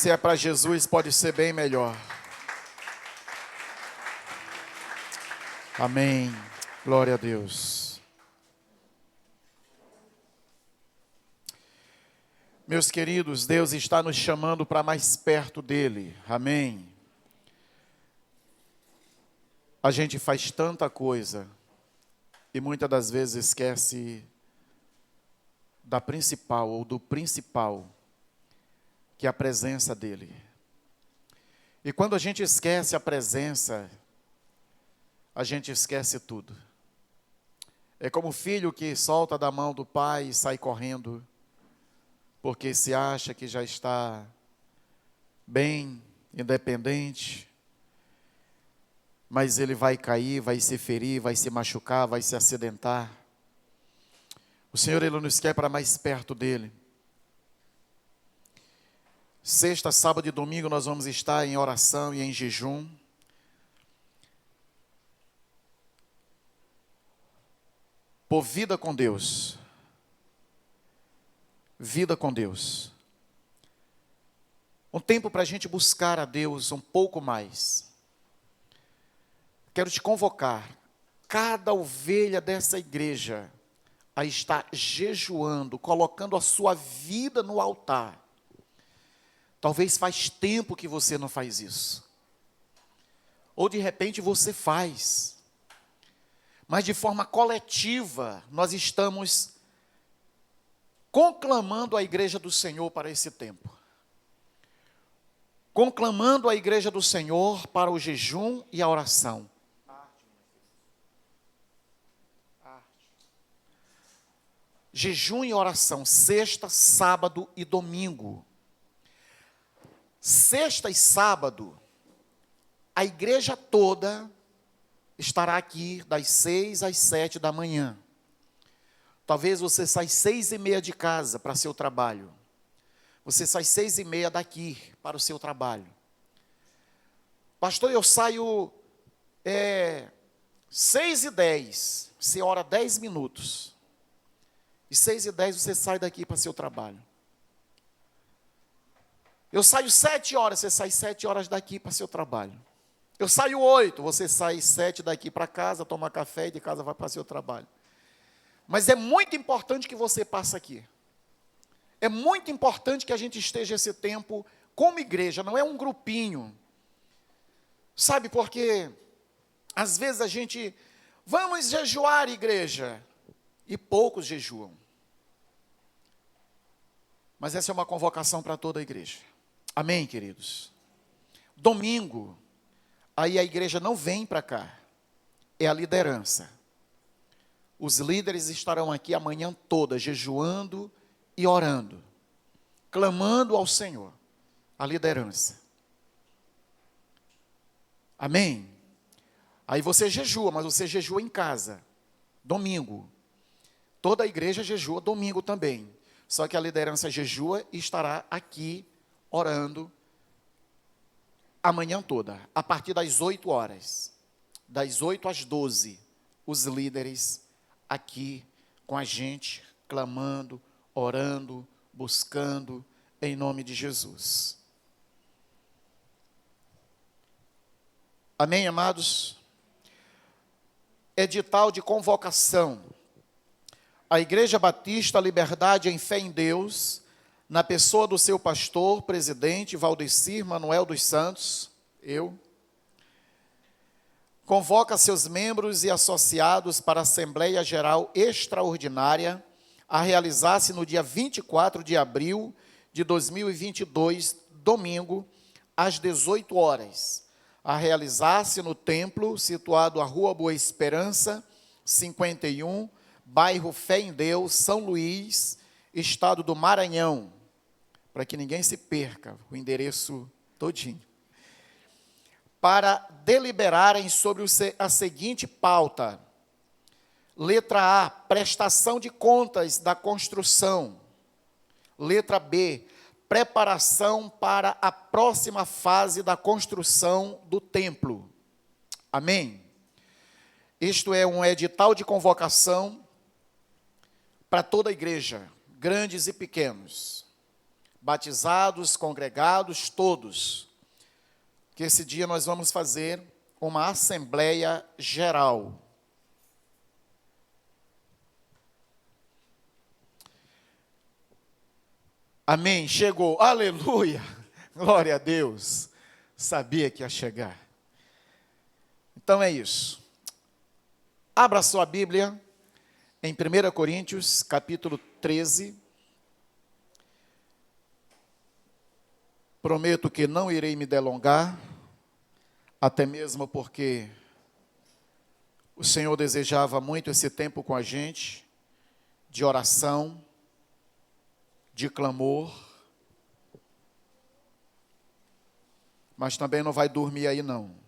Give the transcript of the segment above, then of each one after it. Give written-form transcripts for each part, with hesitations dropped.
Se é para Jesus, pode ser bem melhor. Amém. Glória a Deus. Meus queridos, Deus está nos chamando para mais perto dEle. Amém. A gente faz tanta coisa e muitas das vezes esquece da principal ou do principal, que é a presença dEle. E quando a gente esquece a presença, a gente esquece tudo. É como o filho que solta da mão do pai e sai correndo, porque se acha que já está bem, independente, mas ele vai cair, vai se ferir, vai se machucar, vai se acidentar. O Senhor, Ele nos quer para mais perto dEle. Sexta, sábado e domingo nós vamos estar em oração e em jejum. Por vida com Deus. Vida com Deus. Um tempo para a gente buscar a Deus um pouco mais. Quero te convocar, cada ovelha dessa igreja, a estar jejuando, colocando a sua vida no altar. Talvez faz tempo que você não faz isso. Ou de repente você faz. Mas de forma coletiva, nós estamos conclamando a igreja do Senhor para esse tempo. Conclamando a igreja do Senhor para o jejum e a oração. Jejum e oração, sexta, sábado e domingo. Sexta e sábado, a igreja toda estará aqui das 6 às 7 da manhã. Talvez você saia 6:30 de casa para seu trabalho. Você sai 6:30 daqui para o seu trabalho. Pastor, eu saio 6:10, você ora 10 minutos. E 6:10 você sai daqui para seu trabalho. Eu saio 7 horas, você sai 7 horas daqui para seu trabalho. Eu saio 8, você sai 7 daqui para casa, toma café e de casa vai para seu trabalho. Mas é muito importante que você passe aqui. É muito importante que a gente esteja esse tempo como igreja, não é um grupinho. Sabe, porque às vezes a gente, vamos jejuar, igreja, e poucos jejuam. Mas essa é uma convocação para toda a igreja. Amém, queridos? Domingo, aí a igreja não vem para cá, é a liderança. Os líderes estarão aqui a manhã toda, jejuando e orando, clamando ao Senhor, a liderança. Amém? Aí você jejua, mas você jejua em casa, domingo. Toda a igreja jejua domingo também. Só que a liderança jejua e estará aqui orando a manhã toda, a partir das 8 horas. Das 8 às 12, os líderes aqui com a gente, clamando, orando, buscando, em nome de Jesus. Amém, amados? Edital de convocação. A Igreja Batista Liberdade em Fé em Deus, na pessoa do seu pastor, presidente, Valdecir Manuel dos Santos, eu, convoca seus membros e associados para a Assembleia Geral Extraordinária, a realizar-se no dia 24 de abril de 2022, domingo, às 18 horas, a realizar-se no templo, situado à Rua Boa Esperança, 51, bairro Fé em Deus, São Luís, estado do Maranhão, para que ninguém se perca, o endereço todinho. Para deliberarem sobre a seguinte pauta. Letra A, prestação de contas da construção. Letra B, preparação para a próxima fase da construção do templo. Amém? Isto é um edital de convocação para toda a igreja, grandes e pequenos, batizados, congregados, todos, que esse dia nós vamos fazer uma assembleia geral. Amém, chegou, aleluia, glória a Deus, sabia que ia chegar. Então é isso, abra sua Bíblia em 1 Coríntios, capítulo 13, prometo que não irei me delongar, até mesmo porque o Senhor desejava muito esse tempo com a gente, de oração, de clamor, mas também não vai dormir aí não.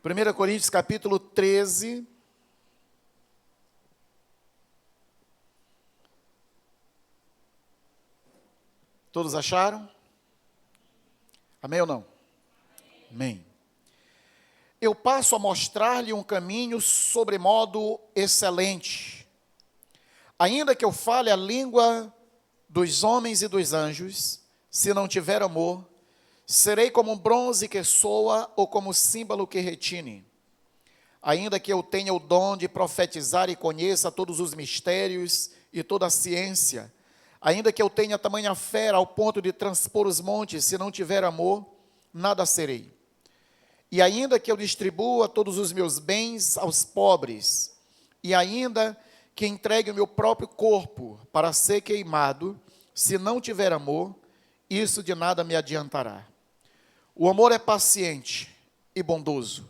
1 Coríntios capítulo 13, todos acharam? Amém ou não? Amém. Eu passo a mostrar-lhe um caminho sobremodo excelente. Ainda que eu fale a língua dos homens e dos anjos, se não tiver amor, serei como um bronze que soa ou como símbolo que retine. Ainda que eu tenha o dom de profetizar e conheça todos os mistérios e toda a ciência, ainda que eu tenha tamanha fé ao ponto de transpor os montes, se não tiver amor, nada serei. E ainda que eu distribua todos os meus bens aos pobres, e ainda que entregue o meu próprio corpo para ser queimado, se não tiver amor, isso de nada me adiantará. O amor é paciente e bondoso.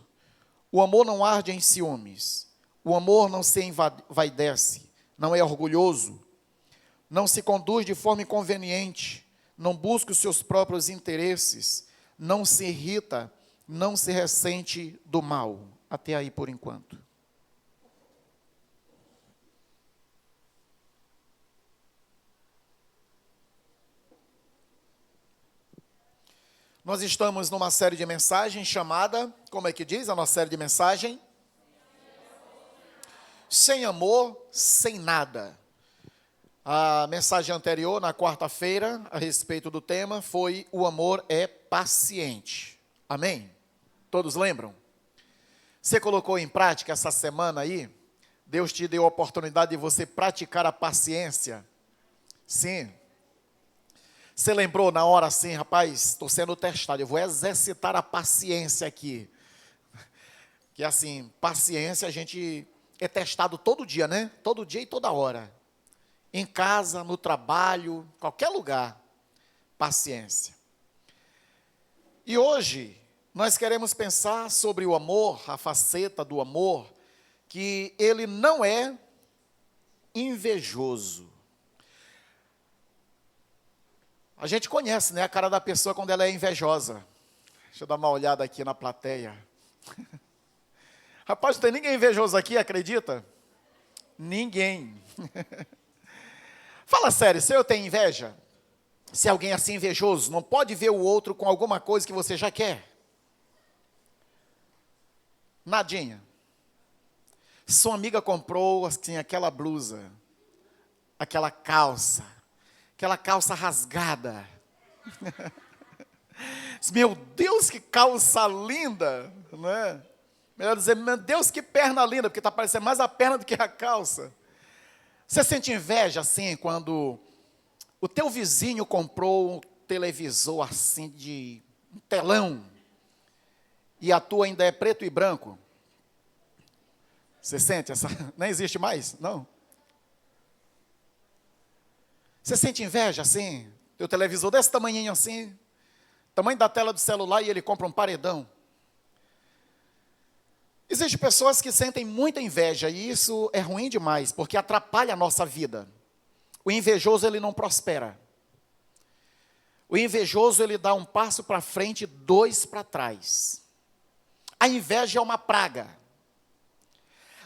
O amor não arde em ciúmes. O amor não se envaidece, não é orgulhoso, não se conduz de forma inconveniente, não busca os seus próprios interesses, não se irrita, não se ressente do mal. Até aí por enquanto. Nós estamos numa série de mensagens chamada, como é que diz a nossa série de mensagem? Sem amor, sem nada. A mensagem anterior, na quarta-feira, a respeito do tema, foi o amor é paciente. Amém? Todos lembram? Você colocou em prática essa semana aí? Deus te deu a oportunidade de você praticar a paciência? Sim. Você lembrou na hora assim, rapaz, estou sendo testado, eu vou exercitar a paciência aqui. Que assim, paciência a gente é testado todo dia, né? Todo dia e toda hora. Em casa, no trabalho, qualquer lugar. Paciência. E hoje, nós queremos pensar sobre o amor, a faceta do amor, que ele não é invejoso. A gente conhece, né, a cara da pessoa quando ela é invejosa. Deixa eu dar uma olhada aqui na plateia. Rapaz, não tem ninguém invejoso aqui, acredita? Ninguém. Fala sério, se eu tenho inveja, se alguém assim invejoso, não pode ver o outro com alguma coisa que você já quer? Nadinha. Sua amiga comprou assim, aquela blusa, aquela calça rasgada. Meu Deus, que calça linda, né? Melhor dizer, meu Deus, que perna linda, porque está parecendo mais a perna do que a calça. Você sente inveja assim quando o teu vizinho comprou um televisor assim de um telão e a tua ainda é preto e branco? Você sente essa? Nem existe mais? Não? Você sente inveja assim? Teu televisor desse tamanhinho assim, tamanho da tela do celular, e ele compra um paredão. Existem pessoas que sentem muita inveja, e isso é ruim demais, porque atrapalha a nossa vida. O invejoso, ele não prospera. O invejoso, ele dá um passo para frente e 2 para trás. A inveja é uma praga.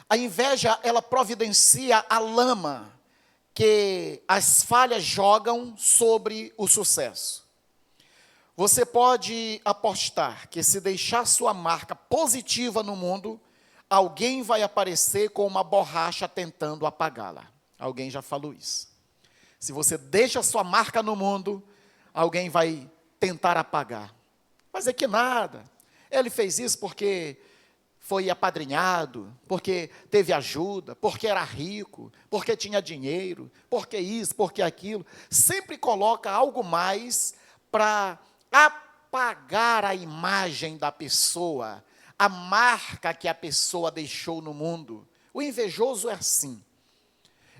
A inveja, ela providencia a lama que as falhas jogam sobre o sucesso. Você pode apostar que se deixar sua marca positiva no mundo, alguém vai aparecer com uma borracha tentando apagá-la. Alguém já falou isso. Se você deixa a sua marca no mundo, alguém vai tentar apagar. Mas é que nada. Ele fez isso porque foi apadrinhado, porque teve ajuda, porque era rico, porque tinha dinheiro, porque isso, porque aquilo. Sempre coloca algo mais para apagar a imagem da pessoa, a marca que a pessoa deixou no mundo. O invejoso é assim.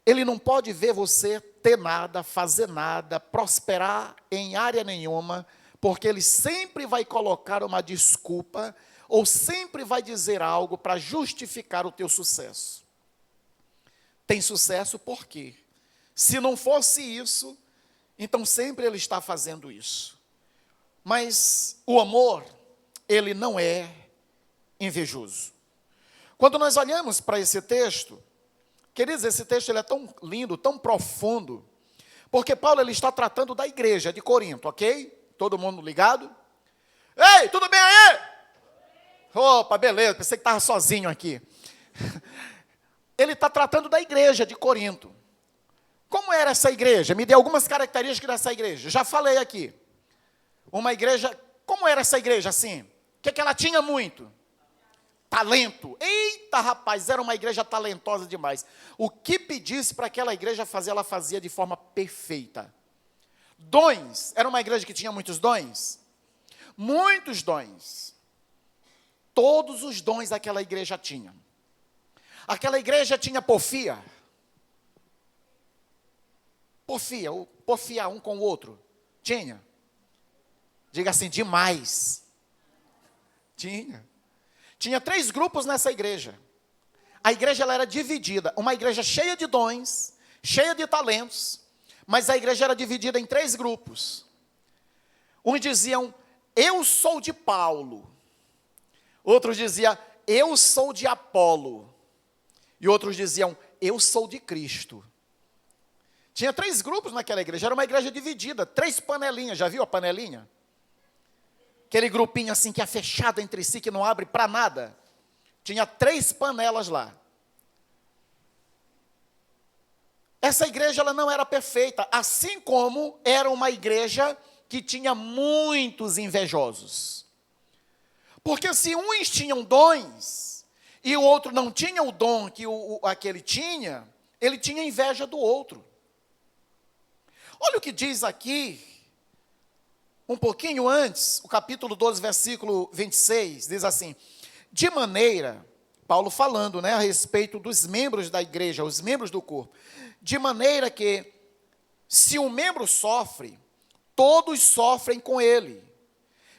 Ele não pode ver você ter nada, fazer nada, prosperar em área nenhuma, porque ele sempre vai colocar uma desculpa ou sempre vai dizer algo para justificar o teu sucesso. Tem sucesso por quê? Se não fosse isso, então sempre ele está fazendo isso. Mas o amor, ele não é invejoso. Quando nós olhamos para esse texto, queridos, esse texto ele é tão lindo, tão profundo, porque Paulo ele está tratando da igreja de Corinto, ok? Todo mundo ligado? Ei, tudo bem aí? Opa, beleza, pensei que estava sozinho aqui. Ele está tratando da igreja de Corinto. Como era essa igreja? Me dê algumas características dessa igreja. Já falei aqui. Uma igreja, como era essa igreja assim? O que ela tinha muito? Talento. Eita, rapaz, era uma igreja talentosa demais. O que pedisse para aquela igreja fazer, ela fazia de forma perfeita. Dons. Era uma igreja que tinha muitos dons? Muitos dons. Todos os dons daquela igreja tinha. Aquela igreja tinha porfia. Porfiar um com o outro. Tinha. Diga assim, demais. Tinha. Tinha 3 grupos nessa igreja. A igreja ela era dividida. Uma igreja cheia de dons, cheia de talentos, mas a igreja era dividida em 3 grupos. Uns diziam, eu sou de Paulo. Outros diziam, eu sou de Apolo. E outros diziam, eu sou de Cristo. Tinha 3 grupos naquela igreja. Era uma igreja dividida, 3 panelinhas. Já viu a panelinha? Aquele grupinho assim que é fechado entre si, que não abre para nada. Tinha 3 panelas lá. Essa igreja ela não era perfeita, assim como era uma igreja que tinha muitos invejosos. Porque se uns tinham dons e o outro não tinha o dom que aquele tinha, ele tinha inveja do outro. Olha o que diz aqui, um pouquinho antes, o capítulo 12, versículo 26, diz assim, de maneira, Paulo falando, a respeito dos membros da igreja, os membros do corpo, de maneira que, se um membro sofre, todos sofrem com ele.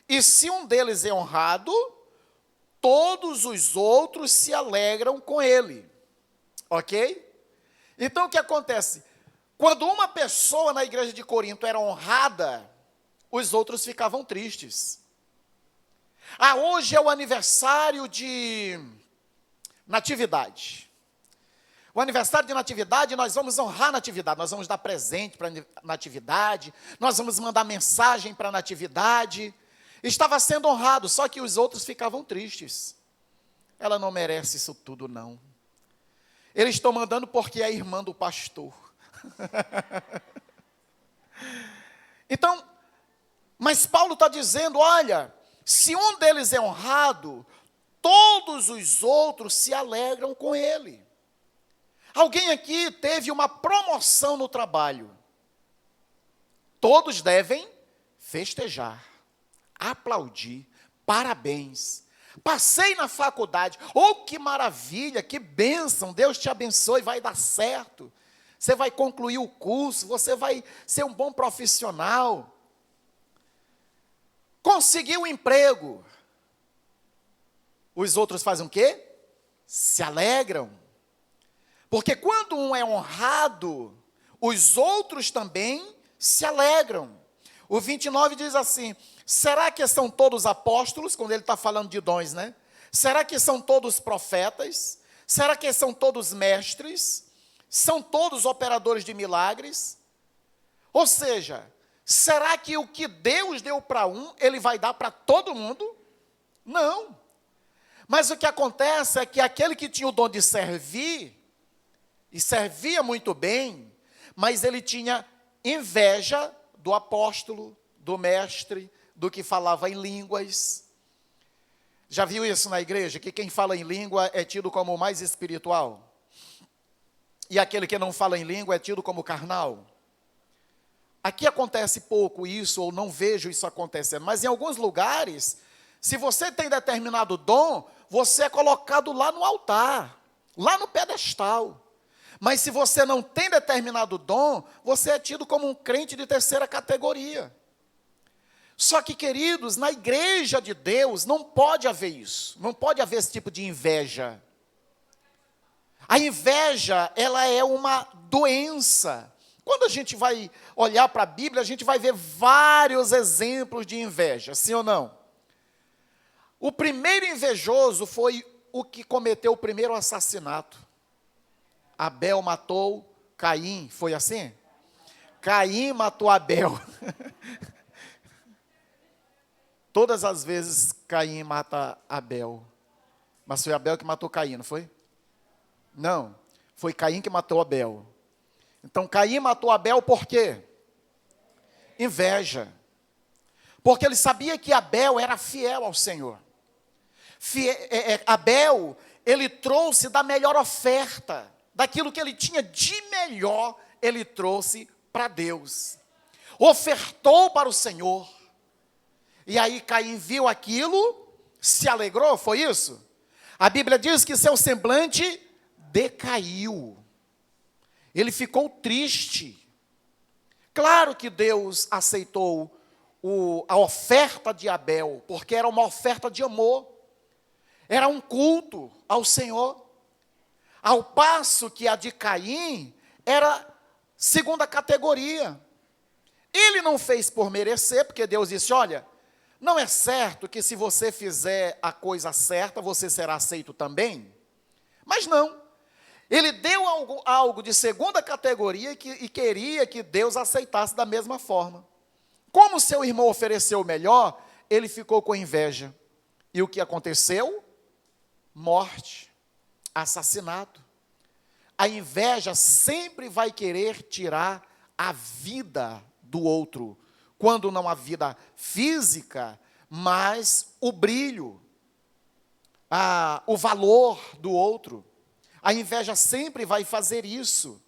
E se um deles é honrado, todos os outros se alegram com ele. Ok? Então, o que acontece? Quando uma pessoa na igreja de Corinto era honrada, os outros ficavam tristes. Hoje é o aniversário de Natividade. O aniversário de Natividade, nós vamos honrar Natividade, nós vamos dar presente para Natividade, nós vamos mandar mensagem para Natividade. Estava sendo honrado, só que os outros ficavam tristes. Ela não merece isso tudo, não. Eles estão mandando porque é irmã do pastor. Então, mas Paulo está dizendo, olha, se um deles é honrado, todos os outros se alegram com ele. Alguém aqui teve uma promoção no trabalho. Todos devem festejar, aplaudir, parabéns. Passei na faculdade, que maravilha, que bênção, Deus te abençoe, vai dar certo. Você vai concluir o curso, você vai ser um bom profissional. Conseguiu um emprego. Os outros fazem o quê? Se alegram. Porque quando um é honrado, os outros também se alegram. O 29 diz assim, será que são todos apóstolos? Quando ele está falando de dons, Será que são todos profetas? Será que são todos mestres? São todos operadores de milagres? Ou seja, será que o que Deus deu para um, Ele vai dar para todo mundo? Não. Mas o que acontece é que aquele que tinha o dom de servir, e servia muito bem, mas ele tinha inveja do apóstolo, do mestre, do que falava em línguas. Já viu isso na igreja? Que quem fala em língua é tido como o mais espiritual? E aquele que não fala em língua é tido como carnal? Aqui acontece pouco isso, ou não vejo isso acontecendo, mas em alguns lugares, se você tem determinado dom, você é colocado lá no altar, lá no pedestal. Mas se você não tem determinado dom, você é tido como um crente de terceira categoria. Só que, queridos, na igreja de Deus não pode haver isso, não pode haver esse tipo de inveja. A inveja, ela é uma doença. Quando a gente vai olhar para a Bíblia, a gente vai ver vários exemplos de inveja, sim ou não? O primeiro invejoso foi o que cometeu o primeiro assassinato. Abel matou Caim, foi assim? Caim matou Abel. Todas as vezes Caim mata Abel. Mas foi Abel que matou Caim, não foi? Não, foi Caim que matou Abel. Então Caim matou Abel por quê? Inveja. Porque ele sabia que Abel era fiel ao Senhor. Abel, ele trouxe da melhor oferta, daquilo que ele tinha de melhor, ele trouxe para Deus. Ofertou para o Senhor. E aí Caim viu aquilo, se alegrou, foi isso? A Bíblia diz que seu semblante decaiu. Ele ficou triste. Claro que Deus aceitou a oferta de Abel, porque era uma oferta de amor. Era um culto ao Senhor. Ao passo que a de Caim era segunda categoria. Ele não fez por merecer, porque Deus disse, olha, não é certo que se você fizer a coisa certa, você será aceito também? Mas não. Ele deu algo de segunda categoria e queria que Deus aceitasse da mesma forma. Como seu irmão ofereceu o melhor, ele ficou com inveja. E o que aconteceu? Morte, assassinato. A inveja sempre vai querer tirar a vida do outro. Quando não a vida física, mas o brilho, o valor do outro. A inveja sempre vai fazer isso.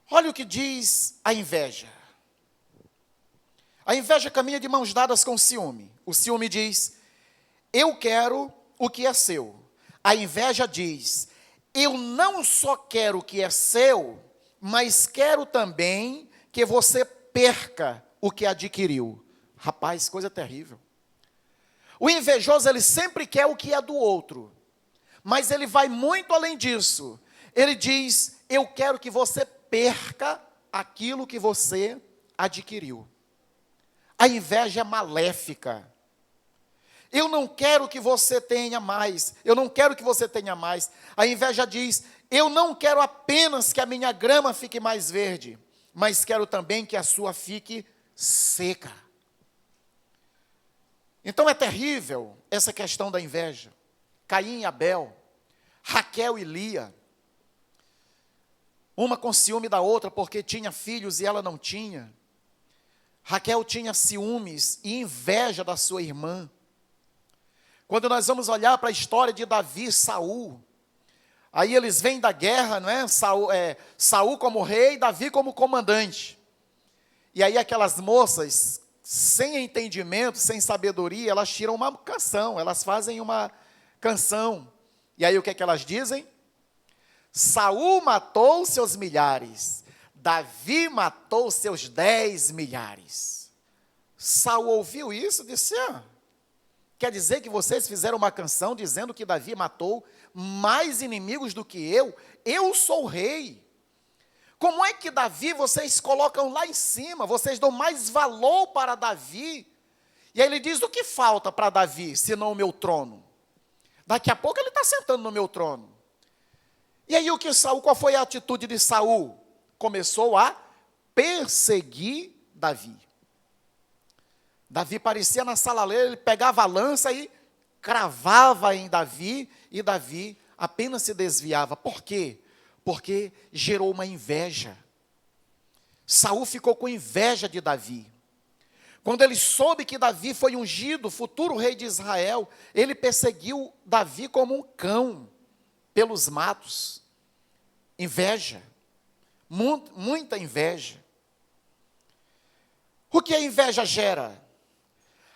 Olha o que diz a inveja. A inveja caminha de mãos dadas com o ciúme. O ciúme diz, eu quero o que é seu. A inveja diz, eu não só quero o que é seu, mas quero também que você perca o que adquiriu. Rapaz, coisa terrível. O invejoso, ele sempre quer o que é do outro. Mas ele vai muito além disso. Ele diz, eu quero que você perca aquilo que você adquiriu. A inveja é maléfica. Eu não quero que você tenha mais. Eu não quero que você tenha mais. A inveja diz, eu não quero apenas que a minha grama fique mais verde, mas quero também que a sua fique seca. Então é terrível essa questão da inveja. Caim e Abel, Raquel e Lia, uma com ciúme da outra porque tinha filhos e ela não tinha. Raquel tinha ciúmes e inveja da sua irmã. Quando nós vamos olhar para a história de Davi e Saul, aí eles vêm da guerra, não é? Saul como rei, Davi como comandante. E aí aquelas moças, sem entendimento, sem sabedoria, elas tiram uma canção, elas fazem uma canção. E aí o que é que elas dizem? Saul matou seus milhares, Davi matou seus 10 milhares. Saul ouviu isso e disse, quer dizer que vocês fizeram uma canção dizendo que Davi matou mais inimigos do que eu sou o rei. Como é que Davi vocês colocam lá em cima, vocês dão mais valor para Davi? E aí ele diz, o que falta para Davi, senão o meu trono? Daqui a pouco ele está sentando no meu trono. E aí qual foi a atitude de Saul? Começou a perseguir Davi. Davi parecia na salaleira, ele pegava a lança e cravava em Davi, e Davi apenas se desviava. Por quê? Porque gerou uma inveja. Saul ficou com inveja de Davi. Quando ele soube que Davi foi ungido, futuro rei de Israel, ele perseguiu Davi como um cão pelos matos. Inveja. Muita inveja. O que a inveja gera?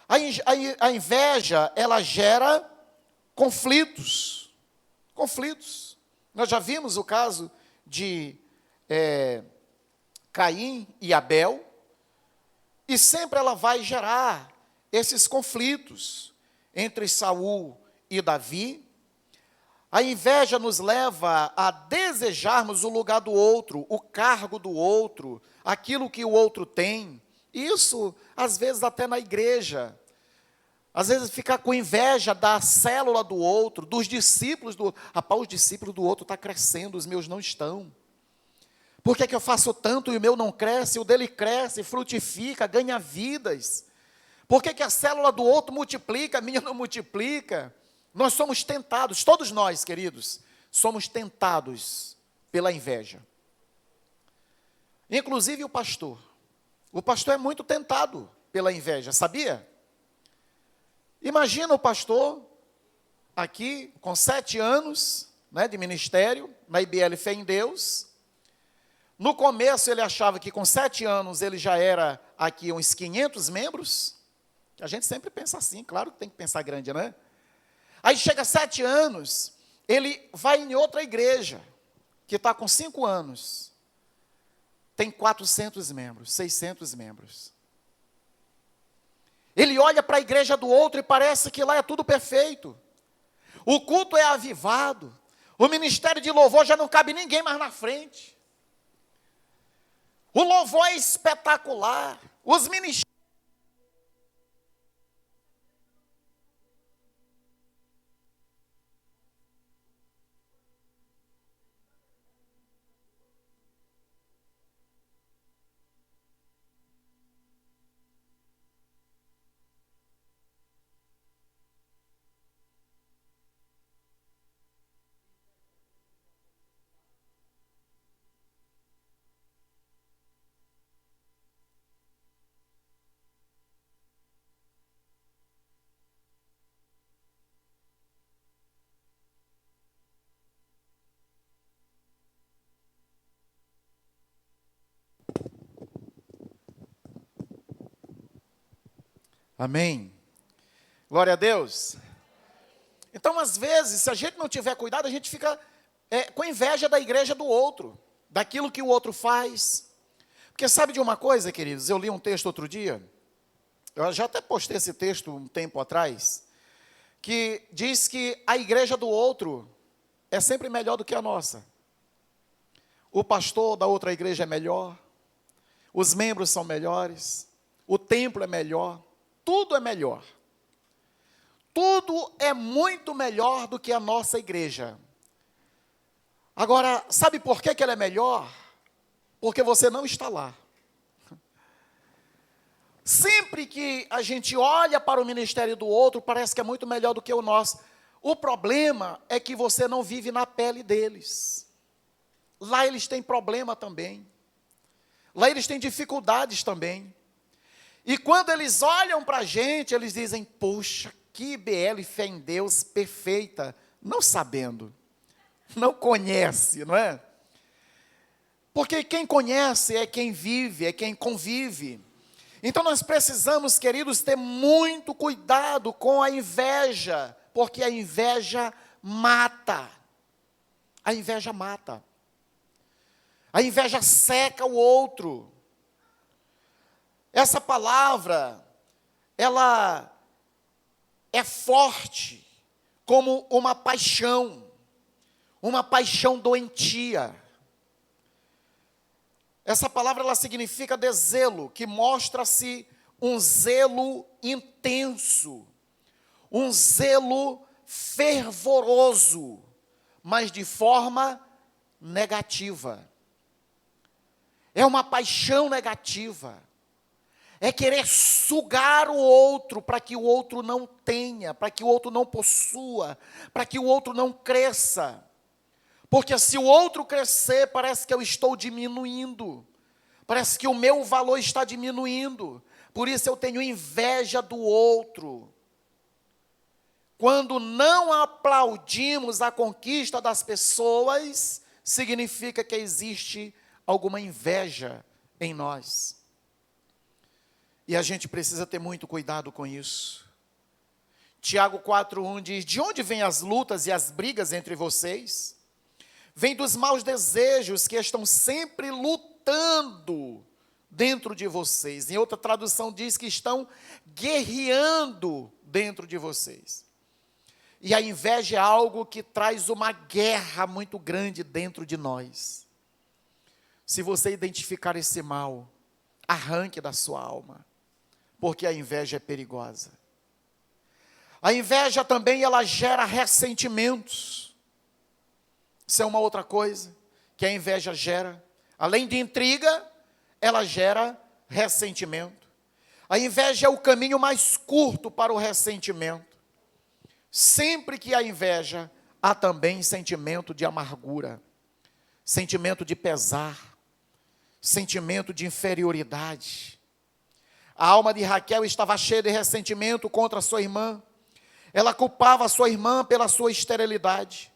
A inveja, ela gera conflitos. Conflitos. Nós já vimos o caso de Caim e Abel, e sempre ela vai gerar esses conflitos entre Saul e Davi. A inveja nos leva a desejarmos o lugar do outro, o cargo do outro, aquilo que o outro tem. Isso, às vezes, até na igreja. Às vezes, ficar com inveja da célula do outro, dos discípulos do outro. Rapaz, os discípulos do outro estão crescendo, os meus não estão. Por que eu faço tanto e o meu não cresce? O dele cresce, frutifica, ganha vidas. Por que a célula do outro multiplica, a minha não multiplica? Nós somos tentados, todos nós, queridos, somos tentados pela inveja. Inclusive o pastor. O pastor é muito tentado pela inveja, sabia? Imagina o pastor aqui com 7 anos, de ministério, na IBL Fé em Deus. No começo ele achava que com 7 anos ele já era aqui uns 500 membros. A gente sempre pensa assim, claro que tem que pensar grande, né? Aí chega 7 anos, ele vai em outra igreja, que está com 5 anos. Tem 400 membros, 600 membros. Ele olha para a igreja do outro e parece que lá é tudo perfeito. O culto é avivado. O ministério de louvor já não cabe ninguém mais na frente. O louvor é espetacular. Os ministérios. Amém. Glória a Deus. Então, às vezes, se a gente não tiver cuidado, a gente fica com inveja da igreja do outro, daquilo que o outro faz. Porque sabe de uma coisa, queridos? Eu li um texto outro dia, eu já até postei esse texto um tempo atrás, que diz que a igreja do outro é sempre melhor do que a nossa. O pastor da outra igreja é melhor, os membros são melhores, o templo é melhor, tudo é melhor. Tudo é muito melhor do que a nossa igreja. Agora, sabe por que ela é melhor? Porque você não está lá. Sempre que a gente olha para o ministério do outro, parece que é muito melhor do que o nosso. O problema é que você não vive na pele deles. Lá eles têm problema também. Lá eles têm dificuldades também. E quando eles olham para a gente, eles dizem, poxa, que IBL Fé em Deus perfeita. Não sabendo, não conhece, não é? Porque quem conhece é quem vive, é quem convive. Então nós precisamos, queridos, ter muito cuidado com a inveja, porque a inveja mata. A inveja mata. A inveja seca o outro. Essa palavra, ela é forte como uma paixão doentia. Essa palavra, ela significa dezelo, que mostra-se um zelo intenso, um zelo fervoroso, mas de forma negativa. É uma paixão negativa. É querer sugar o outro para que o outro não tenha, para que o outro não possua, para que o outro não cresça. Porque se o outro crescer, parece que eu estou diminuindo. Parece que o meu valor está diminuindo. Por isso eu tenho inveja do outro. Quando não aplaudimos a conquista das pessoas, significa que existe alguma inveja em nós. E a gente precisa ter muito cuidado com isso. Tiago 4:1 diz: de onde vêm as lutas e as brigas entre vocês? Vem dos maus desejos que estão sempre lutando dentro de vocês. Em outra tradução diz que estão guerreando dentro de vocês. E a inveja é algo que traz uma guerra muito grande dentro de nós. Se você identificar esse mal, arranque da sua alma, porque a inveja é perigosa. A inveja também, ela gera ressentimentos. Isso é uma outra coisa que a inveja gera. Além de intriga, ela gera ressentimento. A inveja é o caminho mais curto para o ressentimento. Sempre que há inveja, há também sentimento de amargura, sentimento de pesar, sentimento de inferioridade. A alma de Raquel estava cheia de ressentimento contra sua irmã. Ela culpava a sua irmã pela sua esterilidade.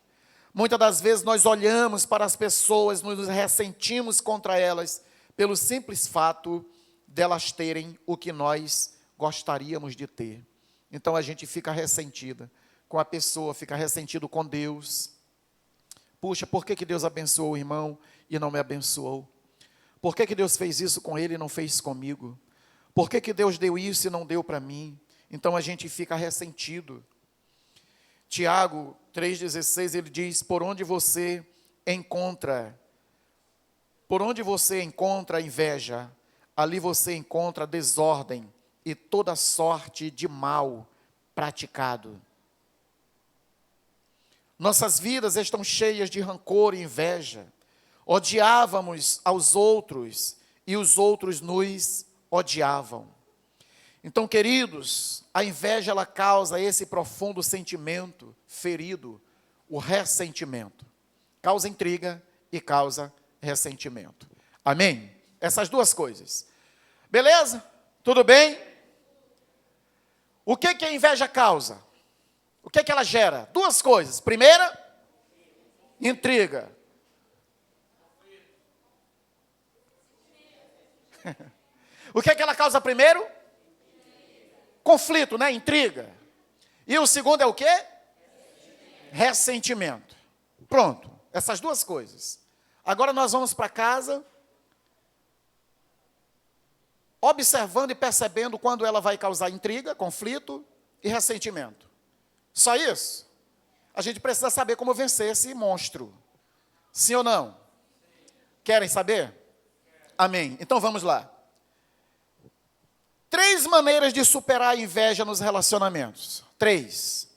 Muitas das vezes nós olhamos para as pessoas, nos ressentimos contra elas, pelo simples fato delas terem o que nós gostaríamos de ter. Então a gente fica ressentida com a pessoa, fica ressentido com Deus. Puxa, por que Deus abençoou o irmão e não me abençoou? Por que Deus fez isso com ele e não fez comigo? Por que Deus deu isso e não deu para mim? Então a gente fica ressentido. Tiago 3,16, ele diz: por onde você encontra inveja, ali você encontra desordem e toda sorte de mal praticado. Nossas vidas estão cheias de rancor e inveja. Odiávamos aos outros e os outros nos odiavam. Então, queridos, a inveja, ela causa esse profundo sentimento ferido, o ressentimento. Causa intriga e causa ressentimento. Amém? Essas duas coisas. Beleza? Tudo bem? O que a inveja causa? O que ela gera? Duas coisas. Primeira, intriga. O que ela causa primeiro? Conflito, né? Intriga. E o segundo é o quê? Ressentimento. Pronto, essas duas coisas. Agora nós vamos para casa, observando e percebendo quando ela vai causar intriga, conflito e ressentimento. Só isso? A gente precisa saber como vencer esse monstro. Sim ou não? Querem saber? Amém. Então vamos lá. 3 maneiras de superar a inveja nos relacionamentos. 3.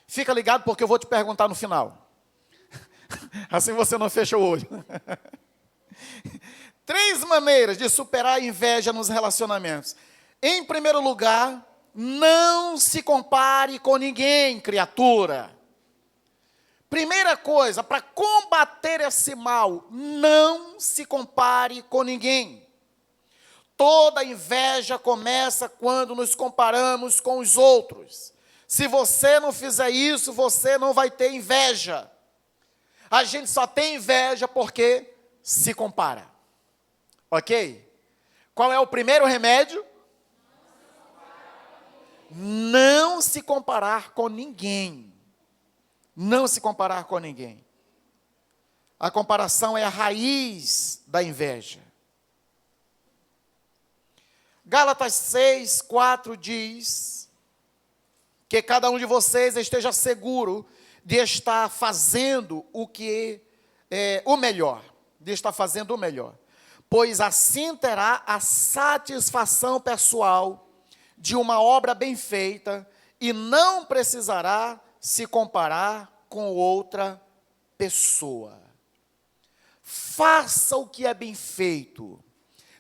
Fica ligado porque eu vou te perguntar no final. Assim você não fecha o olho. 3 maneiras de superar a inveja nos relacionamentos. Em primeiro lugar, não se compare com ninguém, criatura. Primeira coisa, para combater esse mal, não se compare com ninguém. Toda inveja começa quando nos comparamos com os outros. Se você não fizer isso, você não vai ter inveja. A gente só tem inveja porque se compara. Ok? Qual é o primeiro remédio? Não se comparar com ninguém. Não se comparar com ninguém. A comparação é a raiz da inveja. Gálatas 6:4 diz que cada um de vocês esteja seguro de estar fazendo o melhor, pois assim terá a satisfação pessoal de uma obra bem feita e não precisará se comparar com outra pessoa. Faça o que é bem feito.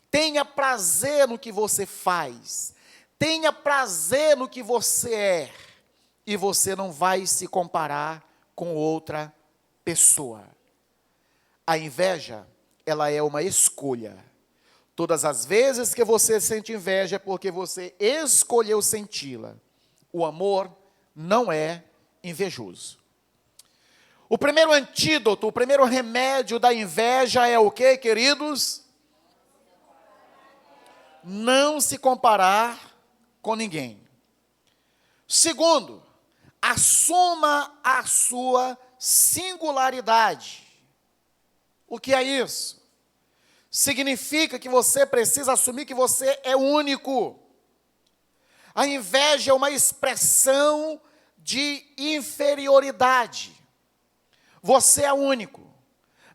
Tenha prazer no que você faz. Tenha prazer no que você é. E você não vai se comparar com outra pessoa. A inveja, ela é uma escolha. Todas as vezes que você sente inveja é porque você escolheu senti-la. O amor não é invejoso. O primeiro antídoto, o primeiro remédio da inveja é o quê, queridos? Não se comparar com ninguém. Segundo, assuma a sua singularidade. O que é isso? Significa que você precisa assumir que você é único. A inveja é uma expressão de inferioridade. Você é único.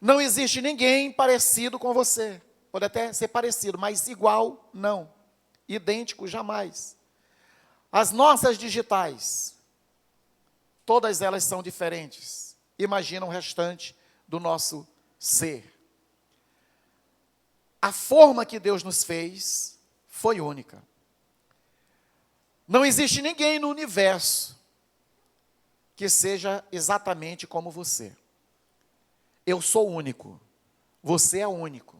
Não existe ninguém parecido com você. Pode até ser parecido, mas igual, não. Idêntico, jamais. As nossas digitais, todas elas são diferentes. Imagina o restante do nosso ser. A forma que Deus nos fez foi única. Não existe ninguém no universo que seja exatamente como você. Eu sou único. Você é único.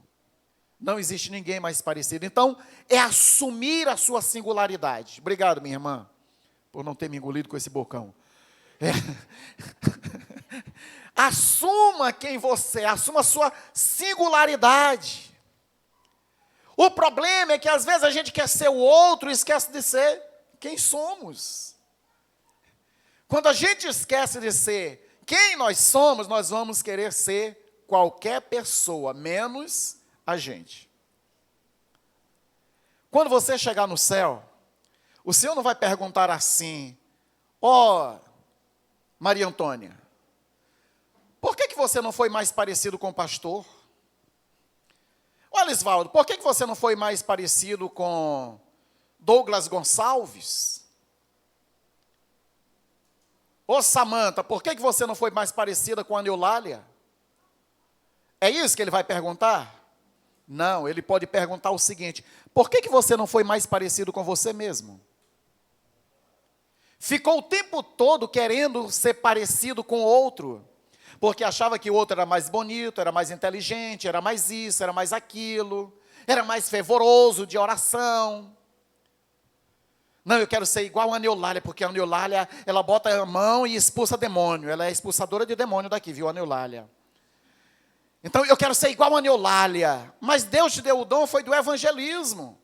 Não existe ninguém mais parecido. Então, é assumir a sua singularidade. Obrigado, minha irmã, por não ter me engolido com esse bocão. Assuma quem você é, assuma a sua singularidade. O problema é que às vezes a gente quer ser o outro e esquece de ser quem somos. Quando a gente esquece de ser quem nós somos, nós vamos querer ser qualquer pessoa, menos a gente. Quando você chegar no céu, o Senhor não vai perguntar assim: ó, Maria Antônia, por que você não foi mais parecido com o pastor? Ô, Elisvaldo, por que você não foi mais parecido com Douglas Gonçalves? Ô, Samanta, por que você não foi mais parecida com a Neulália? É isso que ele vai perguntar? Não, ele pode perguntar o seguinte: por que você não foi mais parecido com você mesmo? Ficou o tempo todo querendo ser parecido com outro, porque achava que o outro era mais bonito, era mais inteligente, era mais isso, era mais aquilo, era mais fervoroso de oração. Não, eu quero ser igual a Neulália, porque a Neulália, ela bota a mão e expulsa demônio. Ela é expulsadora de demônio daqui, viu, a Neulália? Então, eu quero ser igual a Neulália. Mas Deus te deu o dom, foi do evangelismo.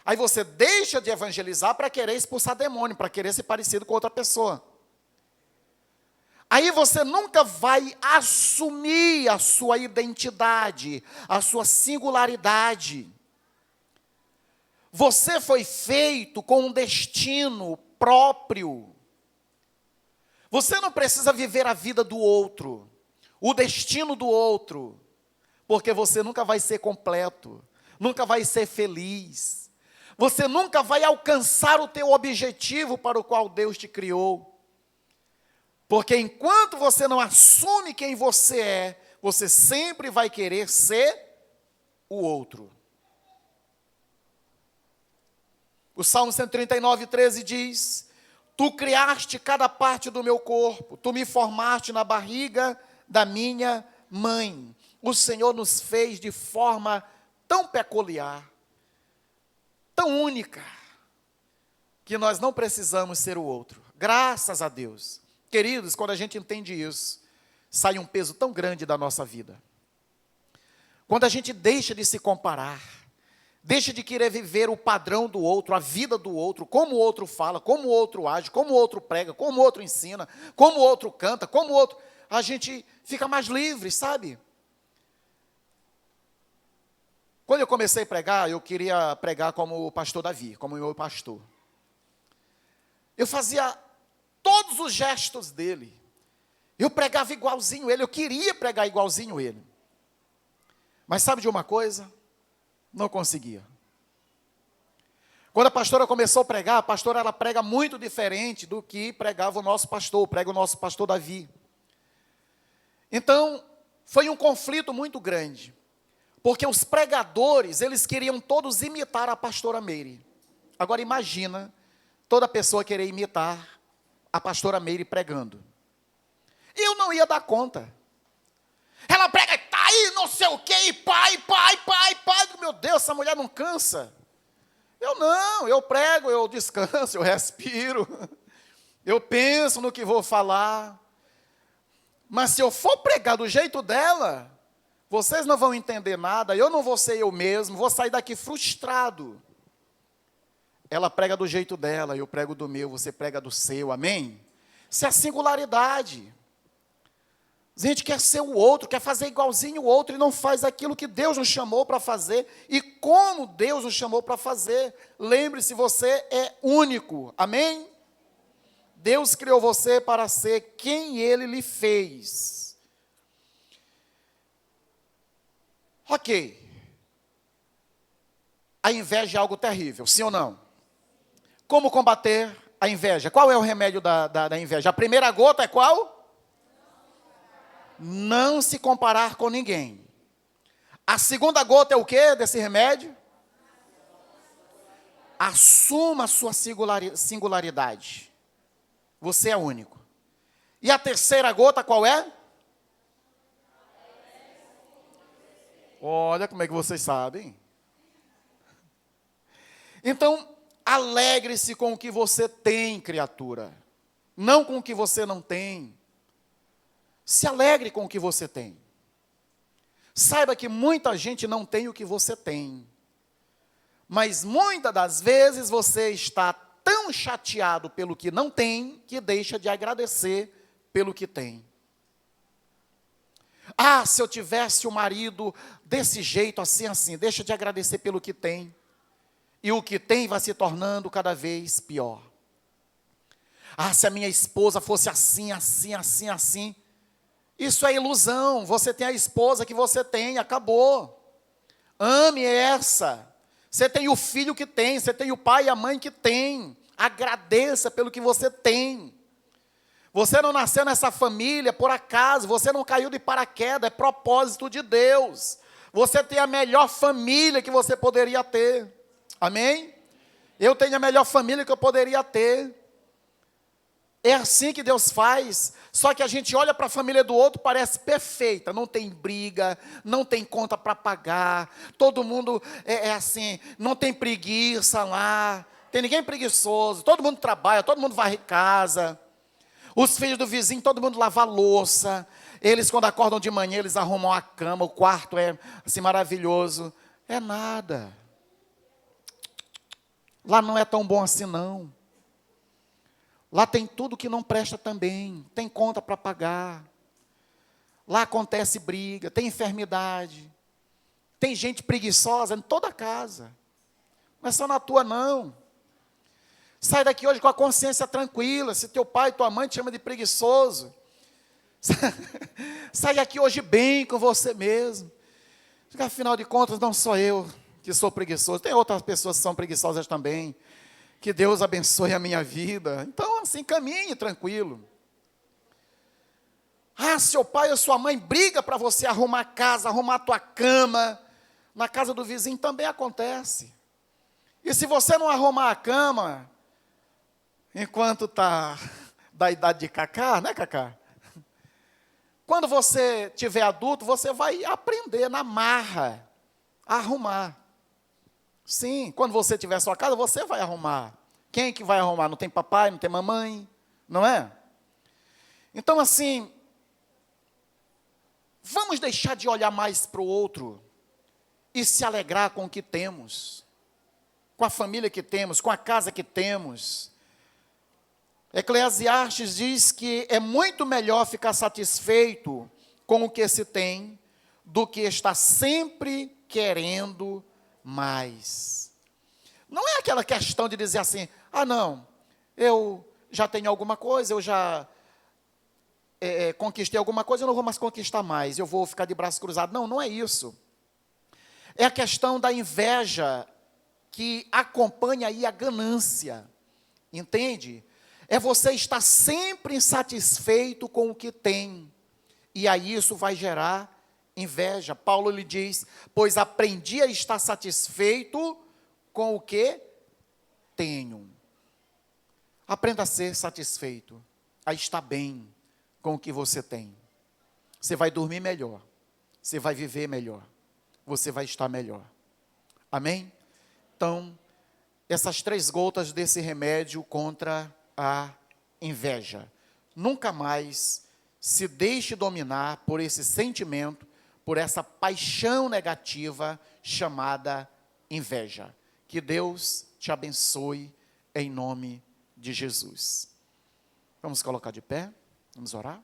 Aí você deixa de evangelizar para querer expulsar demônio, para querer ser parecido com outra pessoa. Aí você nunca vai assumir a sua identidade, a sua singularidade. Você foi feito com um destino próprio. Você não precisa viver a vida do outro, o destino do outro, porque você nunca vai ser completo, nunca vai ser feliz. Você nunca vai alcançar o teu objetivo para o qual Deus te criou. Porque enquanto você não assume quem você é, você sempre vai querer ser o outro. O Salmo 139, 13 diz: tu criaste cada parte do meu corpo, tu me formaste na barriga da minha mãe. O Senhor nos fez de forma tão peculiar, tão única, que nós não precisamos ser o outro. Graças a Deus. Queridos, quando a gente entende isso, sai um peso tão grande da nossa vida. Quando a gente deixa de se comparar, deixa de querer viver o padrão do outro, a vida do outro, como o outro fala, como o outro age, como o outro prega, como o outro ensina, como o outro canta, como o outro... A gente fica mais livre, sabe? Quando eu comecei a pregar, eu queria pregar como o pastor Davi, como o meu pastor. Eu fazia todos os gestos dele. Eu pregava igualzinho ele, eu queria pregar igualzinho ele. Mas sabe de uma coisa? Não conseguia. Quando a pastora começou a pregar, a pastora ela prega muito diferente do que pregava o nosso pastor, prega o nosso pastor Davi. Então, foi um conflito muito grande. Porque os pregadores, eles queriam todos imitar a pastora Meire. Agora imagina, toda pessoa querer imitar a pastora Meire pregando. Eu não ia dar conta. Ela prega, tá aí, não sei o quê, e pai. Meu Deus, essa mulher não cansa. Eu não, eu prego, eu descanso, eu respiro. Eu penso no que vou falar. Mas se eu for pregar do jeito dela, vocês não vão entender nada, eu não vou ser eu mesmo, vou sair daqui frustrado. Ela prega do jeito dela, eu prego do meu, você prega do seu, amém? Isso é a singularidade. A gente quer ser o outro, quer fazer igualzinho o outro e não faz aquilo que Deus nos chamou para fazer e como Deus nos chamou para fazer. Lembre-se, você é único, amém? Deus criou você para ser quem Ele lhe fez. Ok. A inveja é algo terrível, sim ou não? Como combater a inveja? Qual é o remédio da inveja? A primeira gota é qual? Não se comparar com ninguém. A segunda gota é o que desse remédio? Assuma a sua singularidade. Você é único. E a terceira gota qual é? Olha como é que vocês sabem. Então, alegre-se com o que você tem, criatura. Não com o que você não tem. Se alegre com o que você tem. Saiba que muita gente não tem o que você tem. Mas muitas das vezes você está tão chateado pelo que não tem, que deixa de agradecer pelo que tem. Ah, se eu tivesse um marido desse jeito, assim, deixa de agradecer pelo que tem. E o que tem vai se tornando cada vez pior. Ah, se a minha esposa fosse assim. Isso é ilusão, você tem a esposa que você tem, acabou. Ame essa. Você tem o filho que tem, você tem o pai e a mãe que tem. Agradeça pelo que você tem. Você não nasceu nessa família por acaso, você não caiu de paraquedas, é propósito de Deus. Você tem a melhor família que você poderia ter. Amém? Eu tenho a melhor família que eu poderia ter. É assim que Deus faz, só que a gente olha para a família do outro, parece perfeita, não tem briga, não tem conta para pagar, todo mundo é assim, não tem preguiça lá, tem ninguém preguiçoso, todo mundo trabalha, todo mundo varre casa, os filhos do vizinho, todo mundo lava a louça, eles quando acordam de manhã, eles arrumam a cama, o quarto é assim maravilhoso, é nada, lá não é tão bom assim não. Lá tem tudo que não presta também, tem conta para pagar. Lá acontece briga, tem enfermidade. Tem gente preguiçosa em toda a casa. Não é só na tua não. Sai daqui hoje com a consciência tranquila, se teu pai e tua mãe te chamam de preguiçoso. Sai daqui hoje bem com você mesmo. Porque afinal de contas não sou eu que sou preguiçoso, tem outras pessoas que são preguiçosas também. Que Deus abençoe a minha vida. Então, assim, caminhe tranquilo. Ah, seu pai ou sua mãe briga para você arrumar a casa, arrumar a tua cama. Na casa do vizinho também acontece. E se você não arrumar a cama, enquanto está da idade de Cacá, né, Cacá? Quando você tiver adulto, você vai aprender na marra a arrumar. Sim, quando você tiver sua casa, você vai arrumar. Quem que vai arrumar? Não tem papai, não tem mamãe, não é? Então, assim, vamos deixar de olhar mais para o outro e se alegrar com o que temos, com a família que temos, com a casa que temos. Eclesiastes diz que é muito melhor ficar satisfeito com o que se tem do que estar sempre querendo mais. Não é aquela questão de dizer assim, ah não, eu já tenho alguma coisa, eu já conquistei alguma coisa, eu não vou mais conquistar mais, eu vou ficar de braço cruzado. Não, não é isso. É a questão da inveja que acompanha aí a ganância, entende? É você estar sempre insatisfeito com o que tem, e aí isso vai gerar inveja. Paulo lhe diz, pois aprendi a estar satisfeito com o que tenho. Aprenda a ser satisfeito, a estar bem com o que você tem. Você vai dormir melhor, você vai viver melhor, você vai estar melhor. Amém? Então, essas 3 gotas desse remédio contra a inveja. Nunca mais se deixe dominar por esse sentimento, por essa paixão negativa chamada inveja. Que Deus te abençoe em nome de Jesus. Vamos colocar de pé, vamos orar.